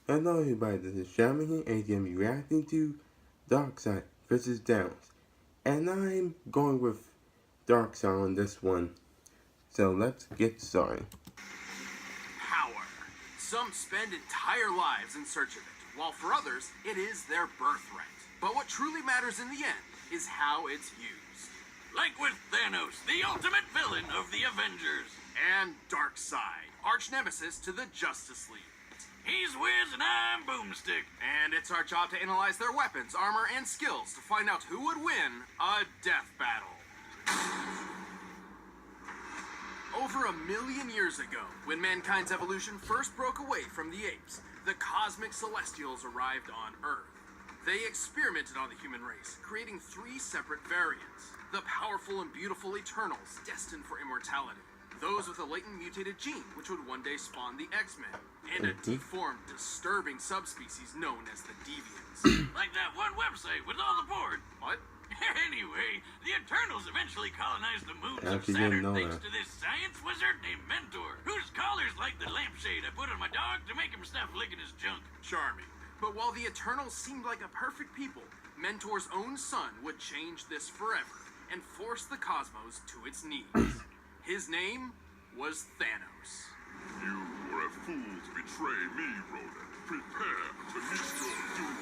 Hello everybody, this is Shaman here, and you're going to be reacting to Darksied vs. Thanos. And I'm going with Darksied on this one. So let's get started. Power. Some spend entire lives in search of it, while for others, it is their birthright. But what truly matters in the end is how it's used. Like with Thanos, the ultimate villain of the Avengers. And Darkseid, arch nemesis to the Justice League. He's Wiz and I'm Boomstick. And it's our job to analyze their weapons, armor, and skills to find out who would win a death battle. Over 1 million years ago, when mankind's evolution first broke away from the apes, the cosmic celestials arrived on Earth. They experimented on the human race, creating 3 separate variants. The powerful and beautiful Eternals, destined for immortality. Those with a latent mutated gene, which would one day spawn the X-Men. And a deformed, disturbing subspecies known as the Deviants. Like that one website with all the porn. What? Anyway, the Eternals eventually colonized the moons of Actually didn't Saturn know thanks that. to this science wizard named Mentor, whose collar's like the lampshade I put on my dog to make him stop licking his junk. Charming. But while the Eternals seemed like a perfect people, Mentor's own son would change this forever and force the cosmos to its knees. His name was Thanos. You were a fool to betray me, Ronan. Prepare to meet your doom.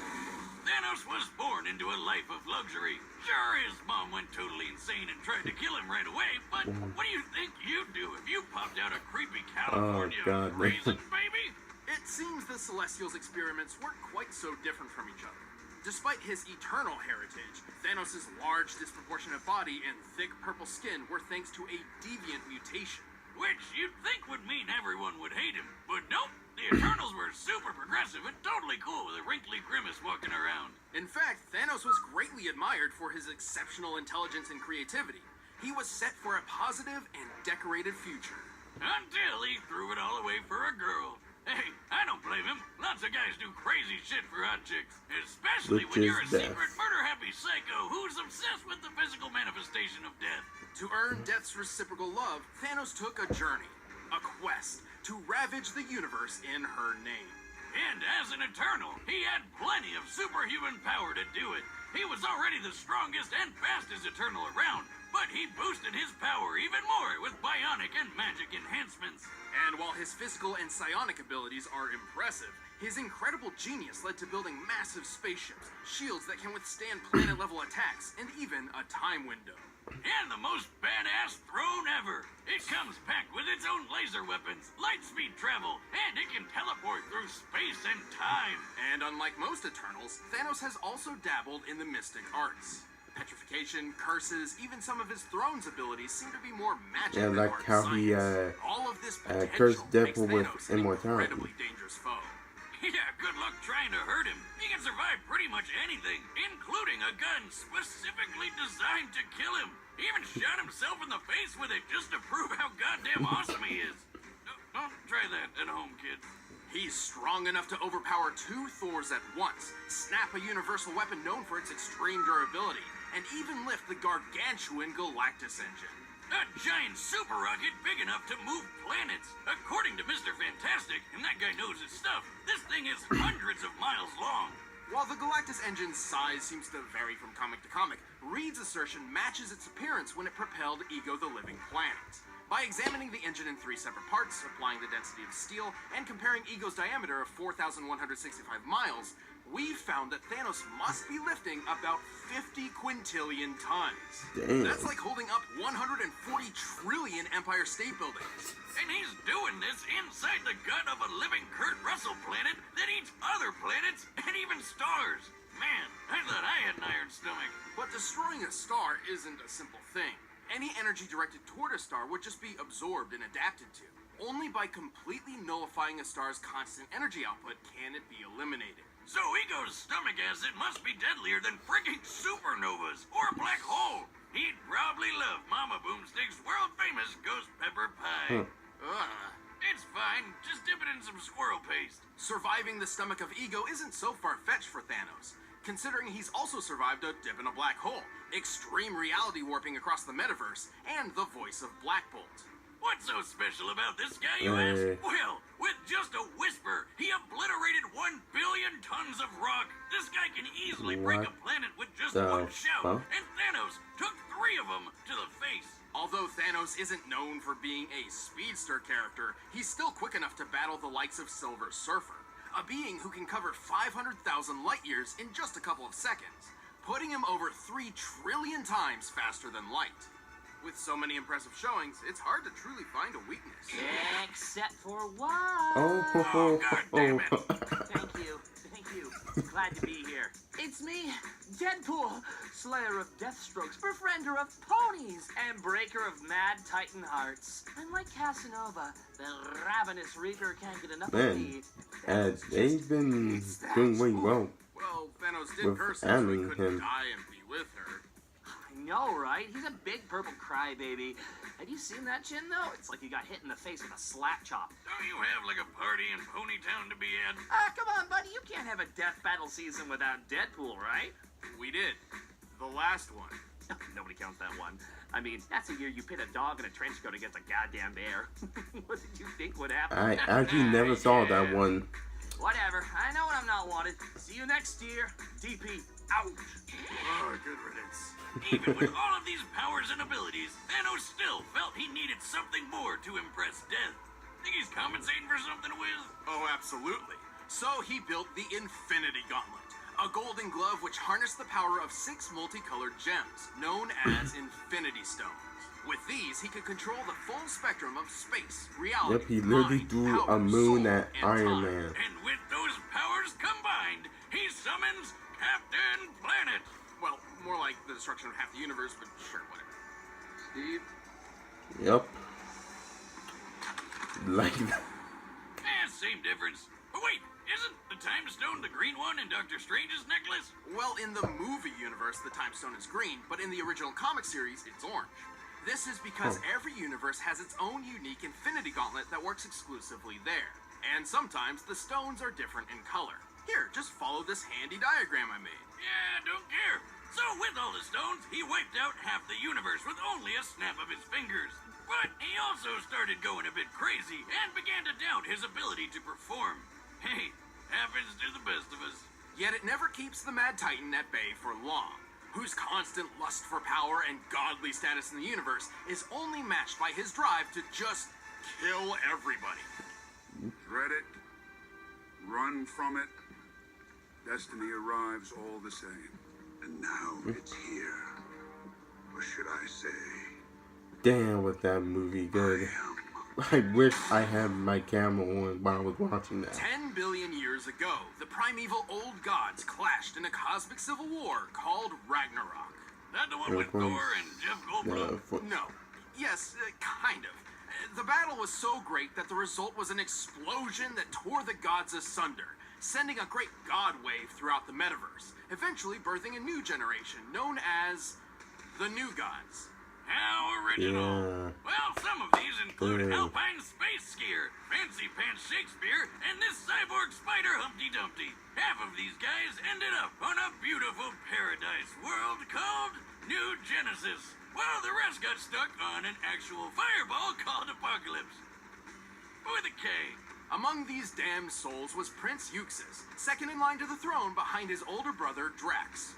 Thanos was born into a life of luxury. Sure, his mom went totally insane and tried to kill him right away, but what do you think you'd do if you popped out a creepy California God. raisin baby? It seems the Celestials' experiments weren't quite so different from each other. Despite his eternal heritage, Thanos' large, disproportionate body and thick purple skin were thanks to a deviant mutation. Which you'd think would mean everyone would hate him, but nope. The Eternals were super progressive and totally cool with a wrinkly grimace walking around. In fact, Thanos was greatly admired for his exceptional intelligence and creativity. He was set for a positive and decorated future. Until he threw it all away for a girl. Hey, I don't blame him. Lots of guys do crazy shit for hot chicks. Especially Which when you're a is death. secret murder-happy psycho who's obsessed with the physical manifestation of death. To earn Death's reciprocal love, Thanos took a journey, a quest, to ravage the universe in her name. And as an Eternal, he had plenty of superhuman power to do it. He was already the strongest and fastest Eternal around, but he boosted his power even more with bionic and magic enhancements. And while his physical and psionic abilities are impressive, his incredible genius led to building massive spaceships, shields that can withstand planet-level attacks, and even a time window. And the most badass throne ever. It comes packed with its own laser weapons, light speed travel, and it can teleport through space and time. And unlike most Eternals, Thanos has also dabbled in the mystic arts. Petrification, curses, even some of his throne's abilities seem to be more magic Yeah, than like art how he science. All of this potential cursed makes Deadpool with Thanos an immortality. incredibly dangerous foe. Yeah, good luck trying to hurt him. He can survive pretty much anything, including a gun specifically designed to kill him. He even shot himself in the face with it just to prove how goddamn awesome he is. Don't try that at home, kid. He's strong enough to overpower 2 Thors at once, snap a universal weapon known for its extreme durability, and even lift the gargantuan Galactus engine. A giant super rocket big enough to move planets. According to Mr. Fantastic, and that guy knows his stuff, this thing is hundreds of miles long. While the Galactus engine's size seems to vary from comic to comic, Reed's assertion matches its appearance when it propelled Ego the Living Planet. By examining the engine in 3 separate parts, applying the density of steel, and comparing Ego's diameter of 4,165 miles, we found that Thanos must be lifting about 50 quintillion tons. Damn. That's like holding up 140 trillion Empire State Buildings. And he's doing this inside the gut of a living Kurt Russell planet that eats other planets and even stars. Man, I thought I had an iron stomach. But destroying a star isn't a simple thing. Any energy directed toward a star would just be absorbed and adapted to. Only by completely nullifying a star's constant energy output can it be eliminated. So Ego's stomach acid must be deadlier than frigging supernovas or a black hole. He'd probably love Mama Boomstick's world-famous ghost pepper pie. Ugh. It's fine, just dip it in some squirrel paste. Surviving the stomach of Ego isn't so far-fetched for Thanos, considering he's also survived a dip in a black hole, extreme reality warping across the metaverse, and the voice of Black Bolt. What's so special about this guy, you ask? Well, with just a whisper, he obliterated 1 tons of rock. This guy can easily break a planet with just the one shout. fuck? And Thanos took 3 of them to the face. Although Thanos isn't known for being a speedster character, he's still quick enough to battle the likes of Silver Surfer, a being who can cover 500,000 light years in just a couple of seconds, putting him over 3 trillion times faster than light. With so many impressive showings, it's hard to truly find a weakness. Except for one. Oh, God damn it. Thank you. Thank you. Glad to be here. It's me, Deadpool, slayer of Deathstrokes, befriender of ponies, and breaker of mad titan hearts. Unlike Casanova, the ravenous reaper can't get enough of me. And they've been doing really well. Well, Thanos did With curse him so he animating couldn't him. die and be with her. I know, right? He's a big purple crybaby. Have you seen that chin, though? It's like you got hit in the face with a slap chop. Don't you have like a party in Ponytown to be at? Ah, come on, buddy. You can't have a death battle season without Deadpool, right? We did. The last one. Nobody counts that one. I mean, that's the year you pit a dog in a trench coat against a goddamn bear. What did you think would happen? I actually never saw that one. Whatever. I know when I'm not wanted. See you next year. DP out. Oh, good riddance. Even with all of these powers and abilities, Thanos still felt he needed something more to impress Death. Think he's compensating for something, Wiz? Oh, absolutely. So he built the Infinity Gauntlet, a golden glove which harnessed the power of 6 multicolored gems, known as Infinity Stones. With these, he could control the full spectrum of space, reality, Yep, he literally mind, threw power, a moon soul, at and Iron time. Man. And with those powers combined, he summons Captain Planet. Well, more like the destruction of half the universe, but sure, whatever. Steve? Yep. Like that. Same difference. But wait, isn't the Time Stone the green one in Doctor Strange's necklace? Well, in the movie universe, the Time Stone is green, but in the original comic series, it's orange. This is because every universe has its own unique Infinity Gauntlet that works exclusively there. And sometimes the stones are different in color. Here, just follow this handy diagram I made. Yeah, don't care. So with all the stones, he wiped out half the universe with only a snap of his fingers. But he also started going a bit crazy and began to doubt his ability to perform. Hey, happens to the best of us. Yet it never keeps the Mad Titan at bay for long, whose constant lust for power and godly status in the universe is only matched by his drive to just kill everybody. Dread it, run from it, destiny arrives all the same. And now it's here. Or should I say, Damn, was that movie good. I wish I had my camera on while I was watching that. 10 billion years ago, the primeval old gods clashed in a cosmic civil war called Ragnarok. That the one with Thor and Jeff Goldblum? No. Yes, kind of. The battle was so great that the result was an explosion that tore the gods asunder, sending a great god wave throughout the metaverse, eventually birthing a new generation known as the New Gods. How original. Yeah. Well, some of these include Yeah. Alpine Space Skier, Fancy Pants Shakespeare, and this cyborg spider Humpty Dumpty. Half of these guys ended up on a beautiful paradise world called New Genesis, while the rest got stuck on an actual fireball called Apocalypse. With a K. Among these damned souls was Prince Euxis, second in line to the throne behind his older brother Drax.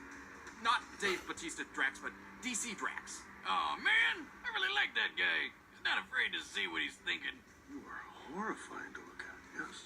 Not Dave Bautista Drax, but DC Drax. Oh man, I really like that guy. He's not afraid to see what he's thinking. you are horrifying to look at, yes?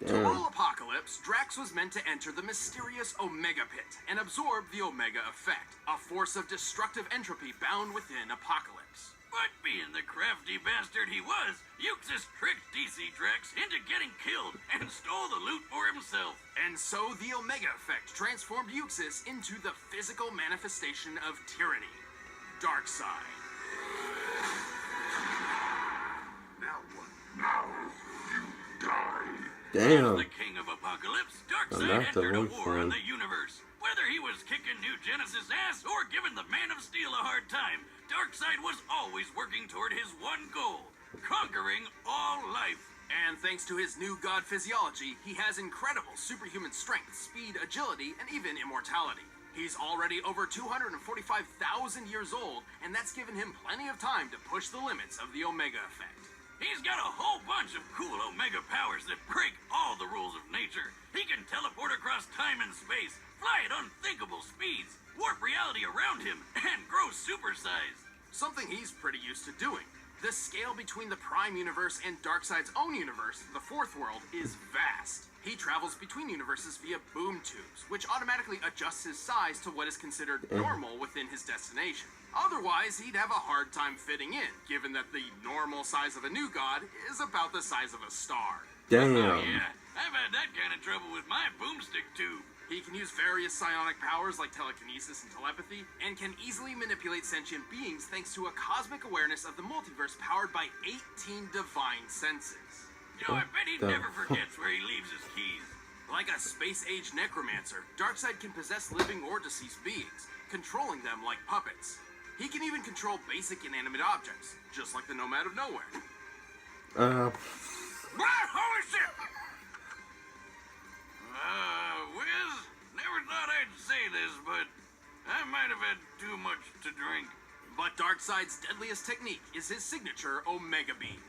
To Damn. rule Apocalypse, Drax was meant to enter the mysterious Omega Pit and absorb the Omega Effect, a force of destructive entropy bound within Apocalypse. But being the crafty bastard he was, Euxis tricked DC Drax into getting killed and stole the loot for himself. And so the Omega Effect transformed Euxis into the physical manifestation of tyranny, Darksied. Now what? Now you die. Damn. The king of Apocalypse, Oh, Darkseid that's entered a really war on fun. the universe. Whether he was kicking New Genesis' ass or giving the Man of Steel a hard time, Darkseid was always working toward his one goal, conquering all life. And thanks to his new god physiology, he has incredible superhuman strength, speed, agility, and even immortality. He's already over 245,000 years old, and that's given him plenty of time to push the limits of the Omega Effect. He's got a whole bunch of cool Omega powers that break all the rules of nature. He can teleport across time and space, fly at unthinkable speeds, warp reality around him, and grow supersized. Something he's pretty used to doing. The scale between the Prime Universe and Darkseid's own universe, the Fourth World, is vast. He travels between universes via boom tubes, which automatically adjusts his size to what is considered normal within his destination. Otherwise, he'd have a hard time fitting in, given that the normal size of a new god is about the size of a star. Damn. Oh yeah, I've had that kind of trouble with my boomstick tube. He can use various psionic powers like telekinesis and telepathy, and can easily manipulate sentient beings thanks to a cosmic awareness of the multiverse powered by 18 divine senses. You know, I bet he never forgets where he leaves his keys. Like a space-age necromancer, Darkseid can possess living or deceased beings, controlling them like puppets. He can even control basic inanimate objects, just like the Nomad of Nowhere. Holy shit! Wiz, never thought I'd say this, but I might have had too much to drink. But Darkseid's deadliest technique is his signature Omega Beams.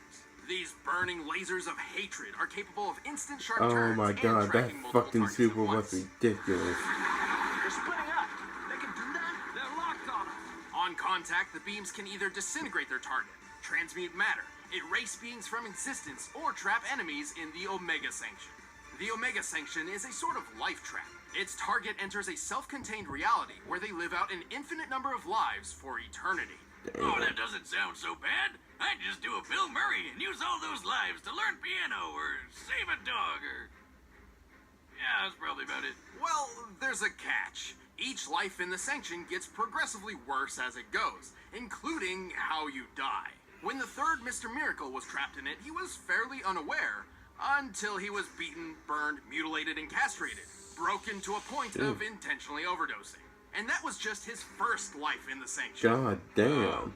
These burning lasers of hatred are capable of instant sharp Oh turns my and god, that tracking multiple fucking targets super at was once. ridiculous. They're splitting up. They can do that? They're locked on us. On contact, the beams can either disintegrate their target, transmute matter, erase beings from existence, or trap enemies in the Omega Sanction. The Omega Sanction is a sort of life trap. Its target enters a self-contained reality where they live out an infinite number of lives for eternity. Oh, that doesn't sound so bad. I'd just do a Bill Murray and use all those lives to learn piano or save a dog or... Yeah, that's probably about it. Well, there's a catch. Each life in the Sanction gets progressively worse as it goes, including how you die. When the third Mr. Miracle was trapped in it, he was fairly unaware, until he was beaten, burned, mutilated, and castrated, broken to a point of intentionally overdosing. And that was just his first life in the Sanction. God damn.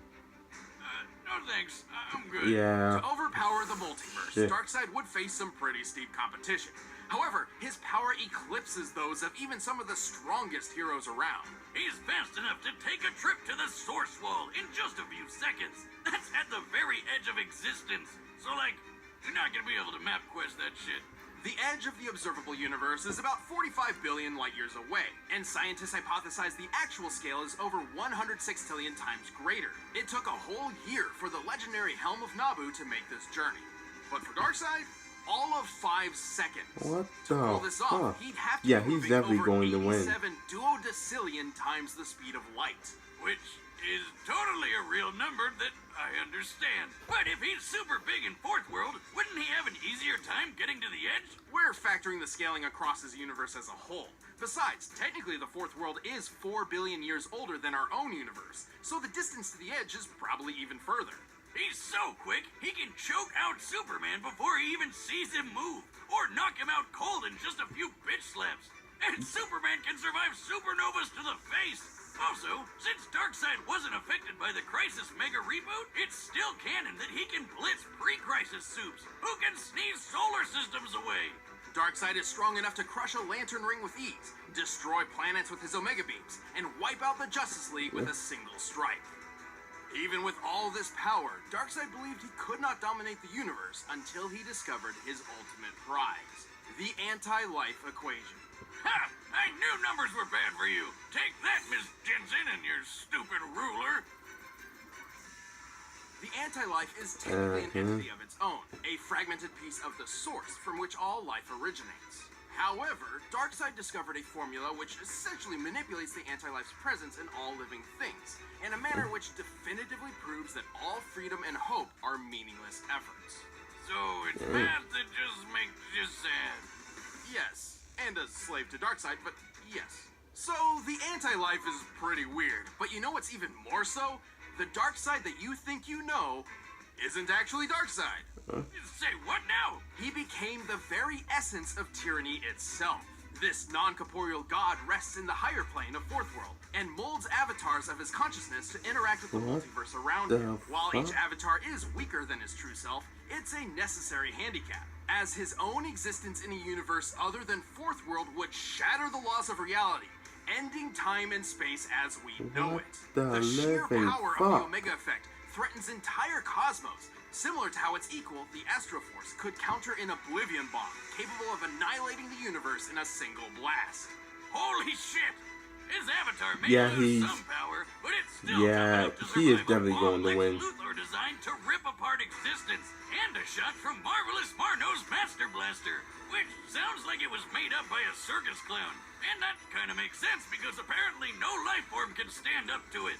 No thanks, I'm good. Yeah. To overpower the multiverse, Shit. Darkseid would face some pretty steep competition. However, his power eclipses those of even some of the strongest heroes around. He's fast enough to take a trip to the Source Wall in just a few seconds. That's at the very edge of existence. So, like, you're not gonna be able to map quest that shit. The edge of the observable universe is about 45 billion light years away, and scientists hypothesize the actual scale is over 106 trillion times greater. It took a whole year for the legendary Helm of Nabu to make this journey. But for Darkseid, all of 5 seconds. What To pull the this off, fuck? he'd have to Yeah, be he's moving definitely over going to win. 87 duodecillion times the speed of light. Which is totally a real number that I understand. But if he's super big in Fourth World, wouldn't he have an easier time getting to the edge? We're factoring the scaling across his universe as a whole. Besides, technically the Fourth World is 4 billion years older than our own universe, so the distance to the edge is probably even further. He's so quick, he can choke out Superman before he even sees him move, or knock him out cold in just a few bitch slaps. And Superman can survive supernovas to the face. Also, since Darkseid wasn't affected by the Crisis Mega Reboot, it's still canon that he can blitz pre-Crisis soups who can sneeze solar systems away. Darkseid is strong enough to crush a lantern ring with ease, destroy planets with his Omega Beams, and wipe out the Justice League with a single strike. Even with all this power, Darkseid believed he could not dominate the universe until he discovered his ultimate prize, the anti-life equation. Ha! I knew numbers were bad for you. Take that, Miss Jensen, and your stupid ruler. The anti-life is technically an entity of its own, a fragmented piece of the source from which all life originates. However, Darkseid discovered a formula which essentially manipulates the anti-life's presence in all living things, in a manner which definitively proves that all freedom and hope are meaningless efforts. So it's math that just makes you sad. Yes, and a slave to Darkseid, but yes. So, the anti-life is pretty weird, but you know what's even more so? The Darkseid that you think you know isn't actually Darkseid. Say what now? He became the very essence of tyranny itself. This non-corporeal god rests in the higher plane of Fourth World, and molds avatars of his consciousness to interact with the multiverse around him. While each avatar is weaker than his true self, it's a necessary handicap, as his own existence in a universe other than Fourth World would shatter the laws of reality, ending time and space as we know it. the The sheer living power of fuck? the Omega Effect threatens entire cosmos, Similar to how its equal, the Astroforce, could counter an Oblivion bomb, capable of annihilating the universe in a single blast. Holy shit! His avatar may Yeah, lose he's- some power, but it's still Yeah, tough enough to he is survive a definitely bomb going to Lex win. Luthor designed to rip apart existence, and a shot from Marvelous Marno's Master Blaster, which sounds like it was made up by a circus clown. And that kind of makes sense because apparently no life form can stand up to it.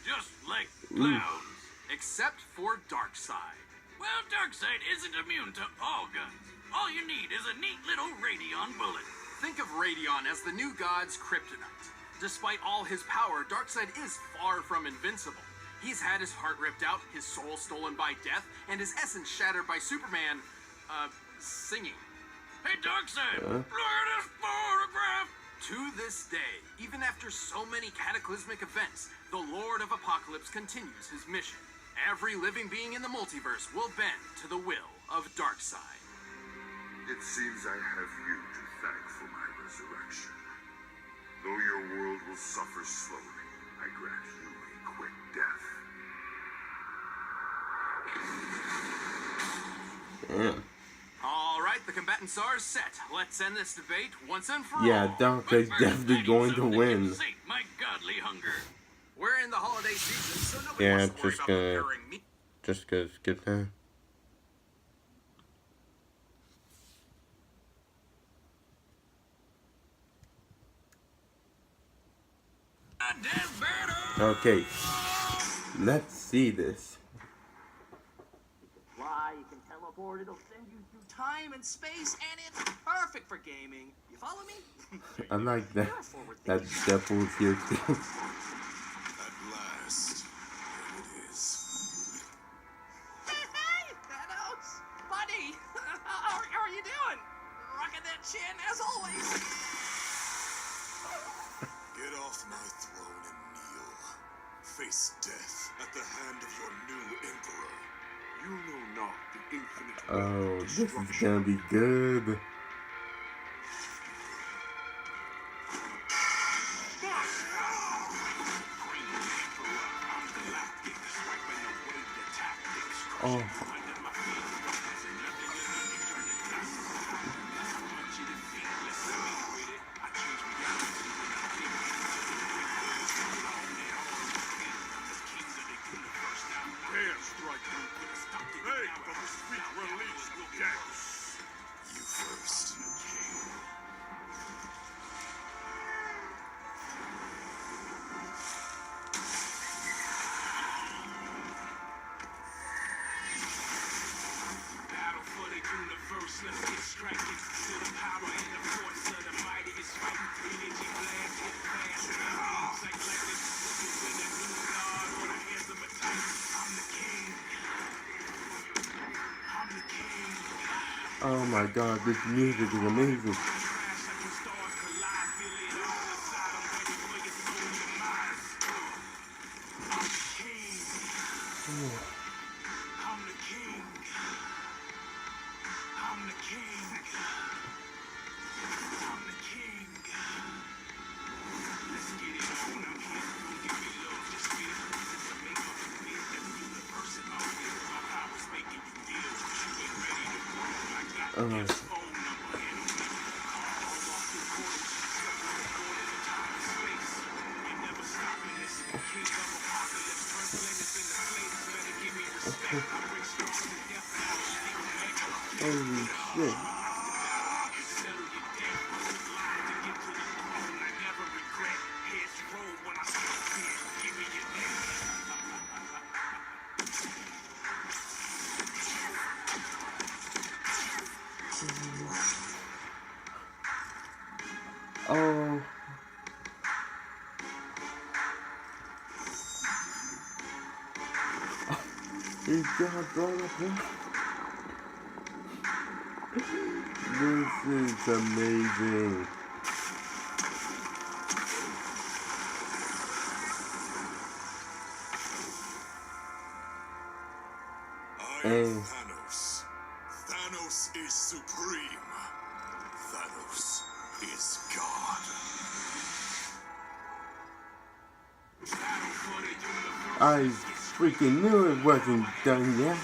Just like clowns. Except for Darksied. Well, Darksied isn't immune to all guns. All you need is a neat little Radion bullet. Think of Radion as the new god's kryptonite. Despite all his power, Darkseid is far from invincible. He's had his heart ripped out, his soul stolen by death, and his essence shattered by Superman, singing. Hey, Darkseid, look at this photograph! To this day, even after so many cataclysmic events, the Lord of Apocalypse continues his mission. Every living being in the multiverse will bend to the will of Darkseid. It seems I have you to thank for my resurrection. Though your world will suffer slowly, I grant you a quick death. Damn. All right, the combatants are set. Let's end this debate once and for Yeah, all. Darkseid's But first, definitely I need going to something win. sate my godly hunger. We're in the holiday season, so nobody Yeah, wants to worry just about gonna- preparing meat. Just gonna skip that. Death battle! Okay, let's see this. Why, you can teleport, it'll send you through time and space, and it's perfect for gaming. You follow me? I like that. You're a forward That thinking guy. Deadpool's here too. At last, here it is. Hey, Thanos! Buddy! How are you doing? Rocking that chin, as always. Get off my throne and kneel. Face death at the hand of your new emperor. You know not the infinite Oh, of this is destruction. gonna be good. Oh. Dare strike me. Beg for the sweet release of death. You first. Battle for the universe, let's get striking. To the power and the force of the mightiest fight. Energy blast, hit fast. Moves like lightning. Looking with a new god on the hands of a titan. I'm the king. I'm the king. Oh my god, this music is amazing. Crash like when stars collide. Feel it all inside. I'm ready for your soul demise. I'm the king. I'm the king. I'm the king. I'm the king. Let's get it on. I'm here. Don't give me love. Just feel it. Since I make up the bid, that the universe in my will. My power's making you feel. You ain't ready to go. I got this phone number and I'm making a call. All off the portal. Somewhere going into time and space. Ain't never stopping this. King of apocalypse. First landers in the place. Better give me respect. I bring stars to death and I'll still make them. Holy shit. Settle your debt. Line to get to the throne. I never regret. Heads roll when I step in. Give me your name. Oh. He's got blown up here. This is amazing. I am Hey. Thanos. Thanos is supreme. Thanos is God. I freaking knew it wasn't done yet.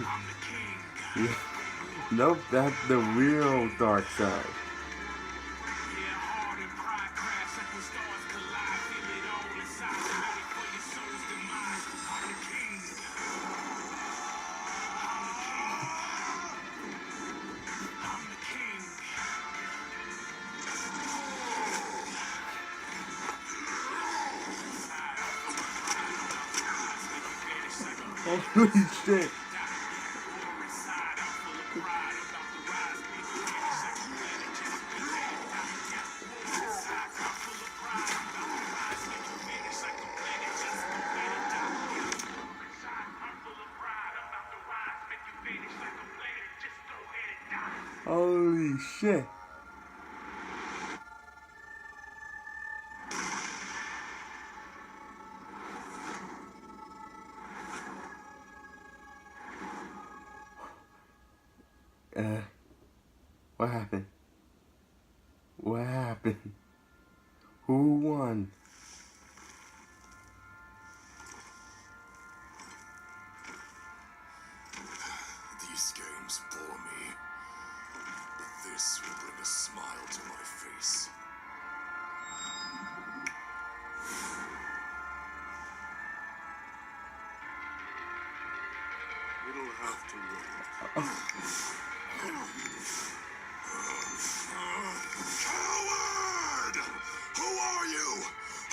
I'm the king. Yeah. Nope, that's the real Darkseid. Yeah, hard and pride crash like when stars collide. Feel it all inside. Ready for your soul's demise. I'm the king. I'm the king. Holy shit. Holy shit. What happened? What happened? Who won? These games bore me, but this will bring a smile to my face. It'll have to wait. Coward! Who are you?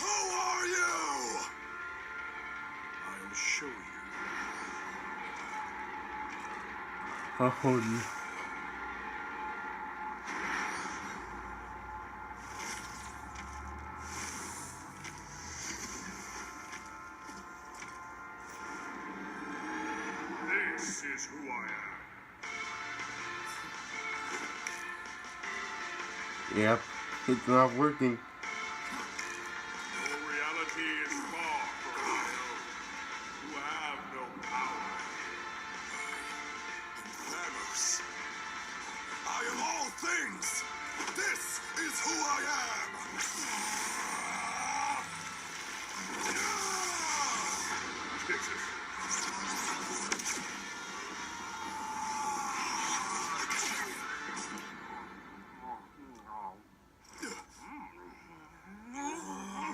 Who are you? I'll show you. Oh, no. This is who I am. Yep, it's not working. Your reality is far from those who have no power. Thanos. I am all things. This is who I am.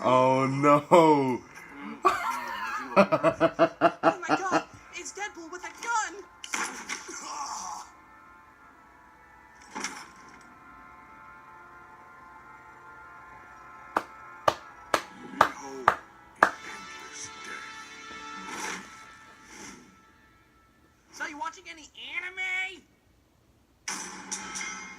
Oh no! Oh my god, it's Deadpool with a gun! Behold, an endless death. So you watching any anime?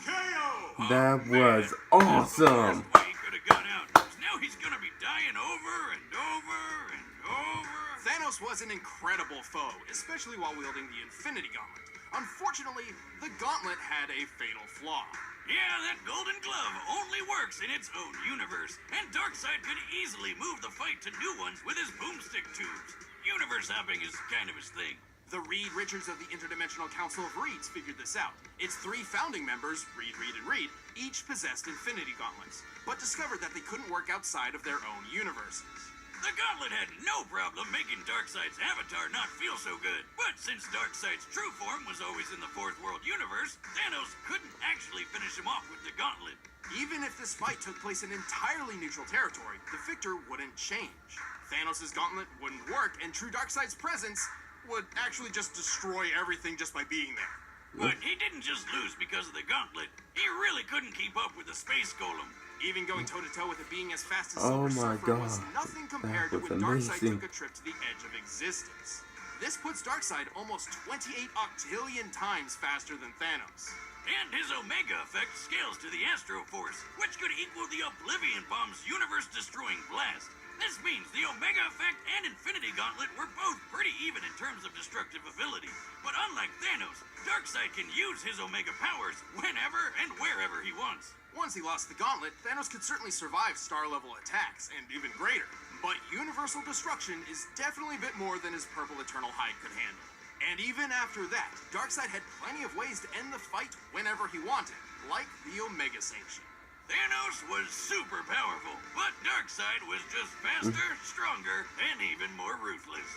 KO! That was awesome! Way he could have got out. 'Cause now he's gonna be dying over and over and over. Thanos was an incredible foe, especially while wielding the Infinity Gauntlet. Unfortunately, the gauntlet had a fatal flaw. Yeah, that golden glove only works in its own universe, and Darkseid could easily move the fight to new ones with his boomstick tubes. Universe hopping is kind of his thing. The Reed Richards of the Interdimensional Council of Reeds figured this out. Its three founding members, Reed, Reed, and Reed, each possessed Infinity Gauntlets, but discovered that they couldn't work outside of their own universes. The gauntlet had no problem making Darkseid's avatar not feel so good. But since Darkseid's true form was always in the Fourth World universe, Thanos couldn't actually finish him off with the gauntlet. Even if this fight took place in entirely neutral territory, the victor wouldn't change. Thanos' gauntlet wouldn't work, and true Darkseid's presence would actually just destroy everything just by being there. But he didn't just lose because of the gauntlet. He really couldn't keep up with the space golem. Even going toe-to-toe with a being as fast as Oh Silver my Surfer was God. nothing compared That to was when Darkseid amazing. took a trip to the edge of existence. This puts Darkseid almost 28 octillion times faster than Thanos. And his Omega effect scales to the Astro Force, which could equal the Oblivion Bomb's universe-destroying blast. This means the Omega effect and Infinity Gauntlet were both pretty even in terms of destructive ability. But unlike Thanos, Darkseid can use his Omega powers whenever and wherever he wants. Once he lost the gauntlet, Thanos could certainly survive star-level attacks, and even greater. But universal destruction is definitely a bit more than his purple eternal hide could handle. And even after that, Darkseid had plenty of ways to end the fight whenever he wanted, like the Omega Sanction. Thanos was super powerful, but Darkseid was just faster, stronger, and even more ruthless.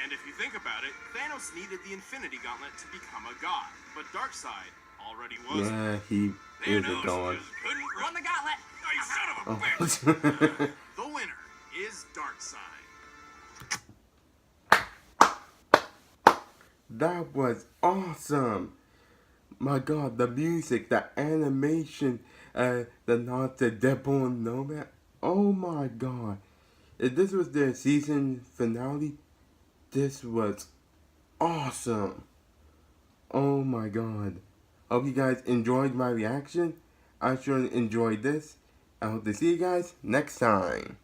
And if you think about it, Thanos needed the Infinity Gauntlet to become a god, but Darkseid already was. Yeah, he is a Thanos god. just couldn't Run the gauntlet! Oh, you son of a Oh. bitch! The winner is Darkseid. That was awesome. My god, the music, the animation, the nod to Deadpool and Nomad. Oh my god. If this was their season finale, this was awesome. Oh my god. Hope you guys enjoyed my reaction. I sure enjoyed this. I hope to see you guys next time.